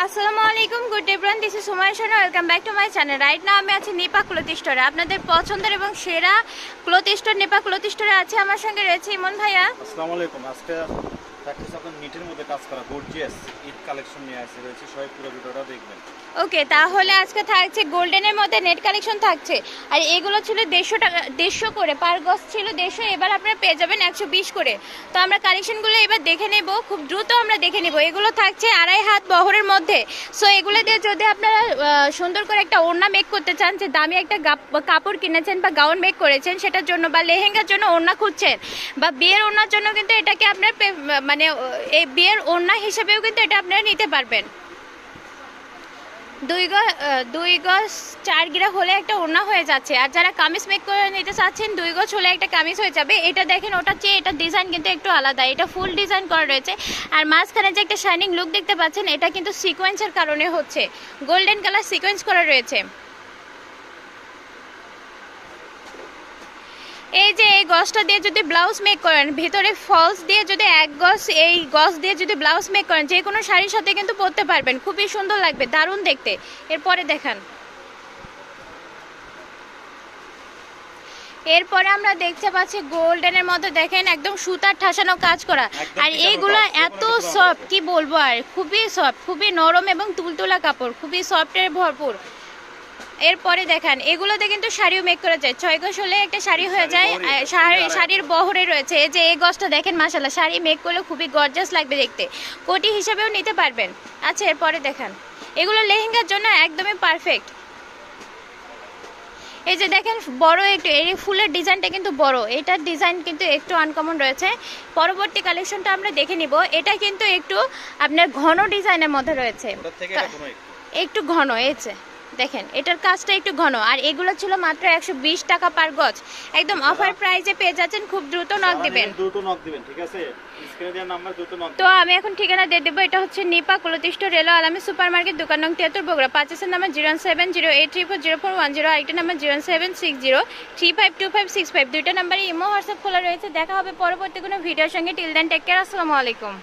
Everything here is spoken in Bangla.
আসসালামু আলাইকুম, গুড ডে ব্রান, this is Sumaiya Shanu, welcome back to my channel. Right now আমি আছি নিপা ক্লথ স্টোরে, আপনাদের পছন্দের এবং সেরা ক্লথ স্টোর নিপা ক্লথ স্টোরে আছে। আমার সঙ্গে রয়েছে ইমন ভাইয়া। আসসালামু আলাইকুম। আজকে প্র্যাকটিস আপনার নিটের মধ্যে কাজ করা গর্জিয়াস ঈদ কালেকশন নিয়ে আসছে রয়েছে, সবাই পুরো ভিডিওটা দেখবেন। ওকে, তাহলে আজকে থাকছে গোল্ডেনের মধ্যে নেট কালেকশন থাকছে। আর এগুলো ছিল 150 টাকা, 150 করে পার গজ ছিল 150, এবার আপনারা পেয়ে যাবেন 120 করে। তো আমরা কালেকশনগুলো এবার দেখে নেব, খুব দ্রুত আমরা দেখে নেব। এগুলো থাকছে 2.5 হাত বহরের মধ্যে। সো এগুলো দিয়ে যদি আপনারা সুন্দর করে একটা ওড়না মেক করতে চান, যে দামি একটা কাপড় কিনেছেন বা গাউন মেক করেছেন সেটার জন্য, বা লেহেঙ্গার জন্য ওড়না খুঁজছেন, বা বিয়ের ওড়নার জন্য কিন্তু এটাকে আপনার মানে এই বিয়ের ওড়না হিসেবেও কিন্তু এটা আপনারা নিতে পারবেন। 2 গজ 4 গিরা হলে একটা ওড়না হয়ে যাচ্ছে। আর যারা কামিজ মেক করে নিতে চাচ্ছেন 2 গজ হলে একটা কামিজ হয়ে যাবে। এটা দেখেন, ওটার চেয়ে এটা ডিজাইন কিন্তু একটু আলাদা, এটা ফুল ডিজাইন করা রয়েছে। আর মাঝখানে যে একটা শাইনিং লুক দেখতে পাচ্ছেন, এটা কিন্তু সিকোয়েন্সের কারণে হচ্ছে, গোল্ডেন কালার সিকোয়েন্স করা রয়েছে। এই যে এই গজটা দিয়ে যদি ব্লাউজ মেক করেন, ভিতরে ফলস দিয়ে যদি 1 গজ এই গজ দিয়ে যদি ব্লাউজ মেক করেন, যে কোনো শাড়ির সাথে কিন্তু পরতে পারবেন, খুবই সুন্দর লাগবে, দারুণ দেখতে। এরপরে দেখান, এরপরে আমরা দেখতে পাচ্ছি গোল্ডেনের মধ্যে দেখেন একদম সুতার ঠাসানো কাজ করা। আর এইগুলো এত সফট, কি বলবো, আর খুবই সফট, খুবই নরম এবং তুলতুলা কাপড়, খুবই সফটের ভরপুর। এরপরে দেখেন, এগুলোতে কিন্তু শাড়িও মেক করা যায়, 6 গজ হলে একটা শাড়ি হয়ে যায়। শাড়ির বহরে রয়েছে। এই যে এই গজটা দেখেন, মাশাআল্লাহ, শাড়ি মেক করলে খুবই গর্জাস লাগবে দেখতে, কোটি হিসেবেও নিতে পারবেন। আচ্ছা, এরপরে দেখেন, এগুলো লেহেঙ্গার জন্য একদমই পারফেক্ট। এই যে দেখেন, বড় একটু এই ফুলের ডিজাইনটা কিন্তু বড়, এটার ডিজাইন কিন্তু একটু আনকমন রয়েছে। পরবর্তী কালেকশনটা আমরা দেখে নিব। এটা কিন্তু একটু আপনার ঘন ডিজাইনের মধ্যে রয়েছে, একটু ঘন। এই যে দেখেন, এটার কাজটা একটু ঘন। আর এগুলো ছিল মাত্র 120 টাকা পার গজ, একদম অফার প্রাইসে পেয়ে যাচ্ছেন। খুব দ্রুত নক দিবেন, ঠিক আছে? স্ক্রিনে দেওয়া নাম্বার দ্রুত নক। তো আমি এখন ঠিকানা দিয়ে দেবো। এটা হচ্ছে নিপা ক্লথ স্টোর, রেলো আলামী সুপার মার্কেট, দোকান নং 73, বগুড়া। পাঁচের নাম্বার 07083404110, আরেকটা নাম্বার 07603525652। দুইটা নাম্বারে ইমো হোয়াটসঅ্যাপ খোলা রয়েছে। দেখা হবে পরবর্তী কোনো ভিডিওর সঙ্গে। টিল দেন টেক কেয়ার, আসসালামু আলাইকুম।